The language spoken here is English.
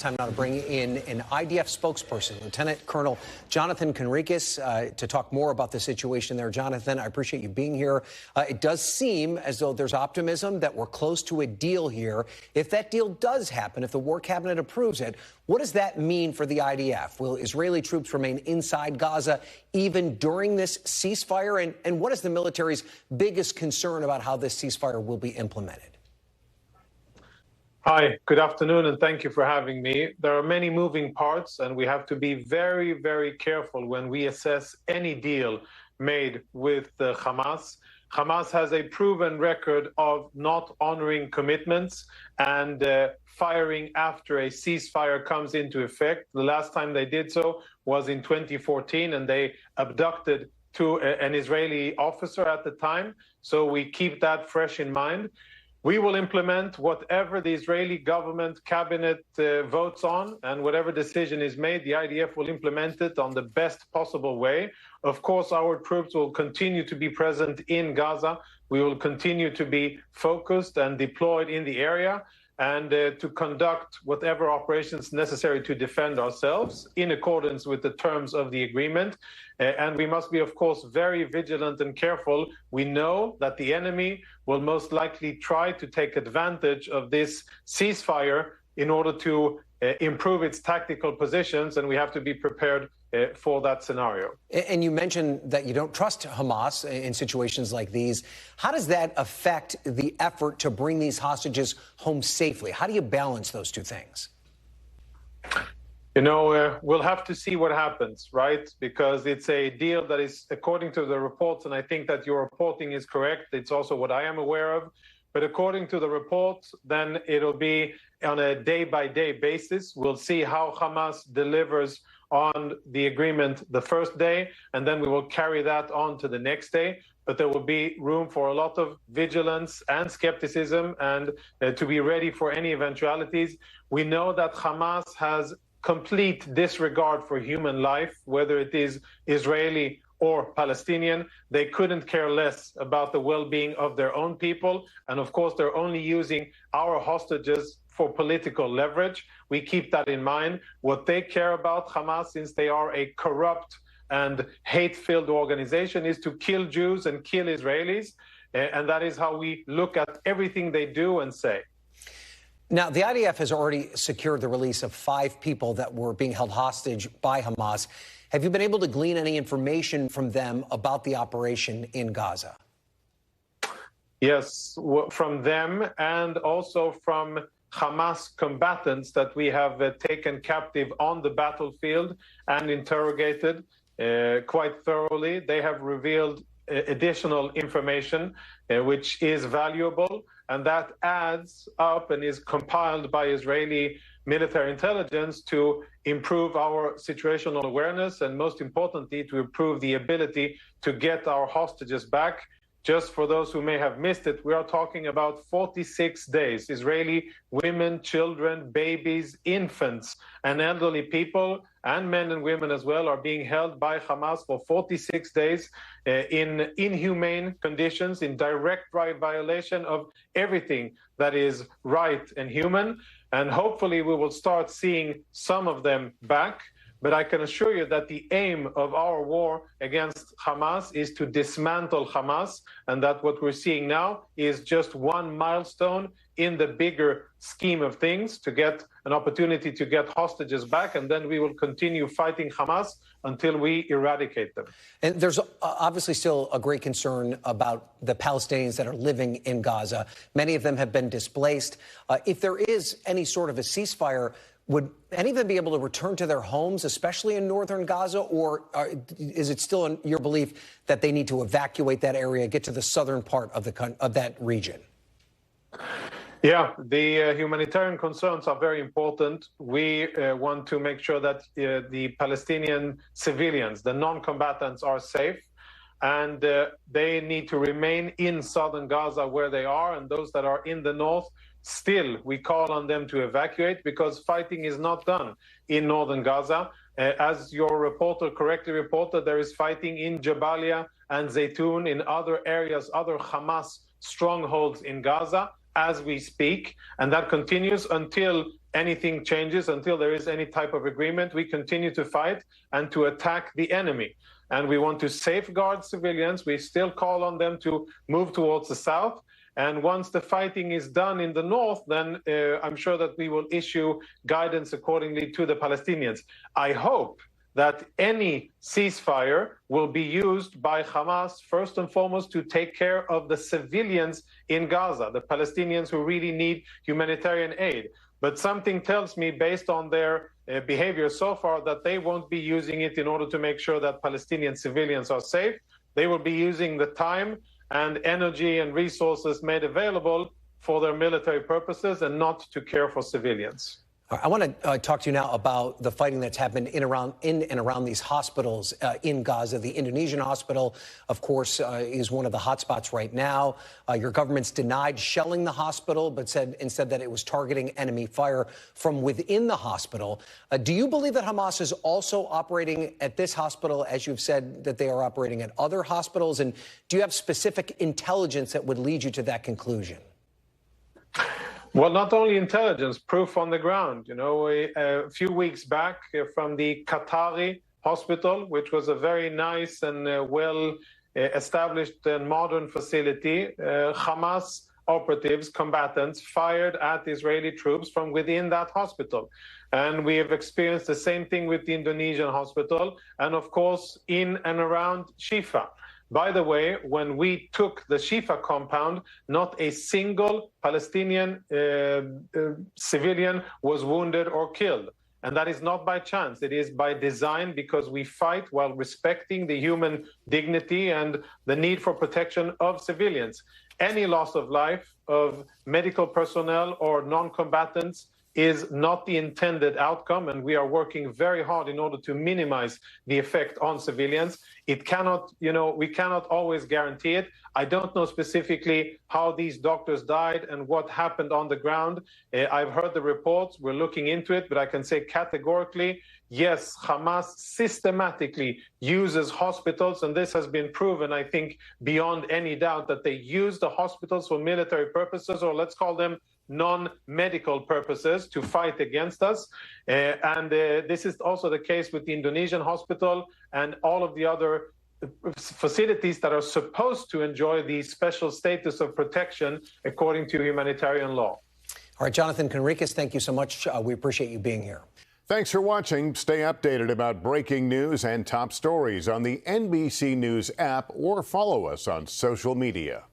time now to bring in an IDF spokesperson, Lieutenant Colonel Jonathan Conricus, to talk more about the situation there. Jonathan, I appreciate you being here. It does seem as though there's optimism that we're close to a deal here. If that deal does happen, if the War Cabinet approves it, what does that mean for the IDF? Will Israeli troops remain inside Gaza even during this ceasefire? And what is the military's biggest concern about how this ceasefire will be implemented? Hi, good afternoon, and thank you for having me. There are many moving parts, and we have to be very, very careful when we assess any deal made with Hamas. Hamas has a proven record of not honoring commitments and firing after a ceasefire comes into effect. The last time they did so was in 2014, and they abducted an Israeli officer at the time. So we keep that fresh in mind. We will implement whatever the Israeli government cabinet votes on, and whatever decision is made, the IDF will implement it on the best possible way. Of course, our troops will continue to be present in Gaza. We will continue to be focused and deployed in the area, and to conduct whatever operations necessary to defend ourselves in accordance with the terms of the agreement. And we must be, of course, very vigilant and careful. We know that the enemy will most likely try to take advantage of this ceasefire in order to improve its tactical positions, and we have to be prepared for that scenario. And you mentioned that you don't trust Hamas in situations like these. How does that affect the effort to bring these hostages home safely? How do you balance those two things? You know, we'll have to see what happens, right? Because it's a deal that is, according to the reports, and I think that your reporting is correct, it's also what I am aware of, but according to the reports, then it'll be on a day-by-day basis. We'll see how Hamas delivers on the agreement the first day, and then we will carry that on to the next day. But there will be room for a lot of vigilance and skepticism, and to be ready for any eventualities. We know that Hamas has complete disregard for human life, whether it is Israeli or Palestinian. They couldn't care less about the well-being of their own people. And of course, they're only using our hostages for political leverage. We keep that in mind. What they care about, Hamas, since they are a corrupt and hate-filled organization, is to kill Jews and kill Israelis. And that is how we look at everything they do and say. Now, the IDF has already secured the release of 5 people that were being held hostage by Hamas. Have you been able to glean any information from them about the operation in Gaza? Yes, from them and also from Hamas combatants that we have taken captive on the battlefield and interrogated quite thoroughly. They have revealed additional information which is valuable, and that adds up and is compiled by Israeli military intelligence to improve our situational awareness, and most importantly, to improve the ability to get our hostages back. Just for those who may have missed it, we are talking about 46 days. Israeli women, children, babies, infants, and elderly people, and men and women as well, are being held by Hamas for 46 days in inhumane conditions, in direct violation of everything that is right and human. And hopefully we will start seeing some of them back. But I can assure you that the aim of our war against Hamas is to dismantle Hamas, and that what we're seeing now is just one milestone in the bigger scheme of things, to get an opportunity to get hostages back, and then we will continue fighting Hamas until we eradicate them. And there's obviously still a great concern about the Palestinians that are living in Gaza. Many of them have been displaced. If there is any sort of a ceasefire, would any of them be able to return to their homes, especially in northern Gaza, or is it still in your belief that they need to evacuate that area, get to the southern part of that region? Yeah, the humanitarian concerns are very important. We want to make sure that the Palestinian civilians, the non-combatants, are safe, and they need to remain in southern Gaza where they are, and those that are in the north, still, we call on them to evacuate, because fighting is not done in northern Gaza. As your reporter correctly reported, there is fighting in Jabalia and Zaytun, in other areas, other Hamas strongholds in Gaza as we speak. And that continues until anything changes, until there is any type of agreement, we continue to fight and to attack the enemy. And we want to safeguard civilians. We still call on them to move towards the south. And once the fighting is done in the north, then I'm sure that we will issue guidance accordingly to the Palestinians. I hope that any ceasefire will be used by Hamas, first and foremost, to take care of the civilians in Gaza, the Palestinians who really need humanitarian aid. But something tells me, based on their behavior so far, that they won't be using it in order to make sure that Palestinian civilians are safe. They will be using the time and energy and resources made available for their military purposes and not to care for civilians. I want to talk to you now about the fighting that's happened in and around these hospitals in Gaza. The Indonesian hospital, of course, is one of the hotspots right now. Your government's denied shelling the hospital, but said instead that it was targeting enemy fire from within the hospital. Do you believe that Hamas is also operating at this hospital, as you've said that they are operating at other hospitals? And do you have specific intelligence that would lead you to that conclusion? Well, not only intelligence, proof on the ground. You know, a few weeks back from the Qatari hospital, which was a very nice and well-established and modern facility, Hamas operatives, combatants, fired at Israeli troops from within that hospital. And we have experienced the same thing with the Indonesian hospital, and of course, in and around Shifa. By the way, when we took the Shifa compound, not a single Palestinian civilian was wounded or killed. And that is not by chance. It is by design, because we fight while respecting the human dignity and the need for protection of civilians. Any loss of life of medical personnel or non-combatants is not the intended outcome, and we are working very hard in order to minimize the effect on civilians. It cannot, we cannot always guarantee it. I don't know specifically how these doctors died and what happened on the ground. I've heard the reports, we're looking into it, but I can say categorically, yes, Hamas systematically uses hospitals, and this has been proven, I think, beyond any doubt, that they use the hospitals for military purposes, or let's call them non-medical purposes, to fight against us. This is also the case with the Indonesian hospital and all of the other facilities that are supposed to enjoy the special status of protection according to humanitarian law. All right, Jonathan Conricus, thank you so much. We appreciate you being here. Thanks for watching. Stay updated about breaking news and top stories on the NBC News app, or follow us on social media.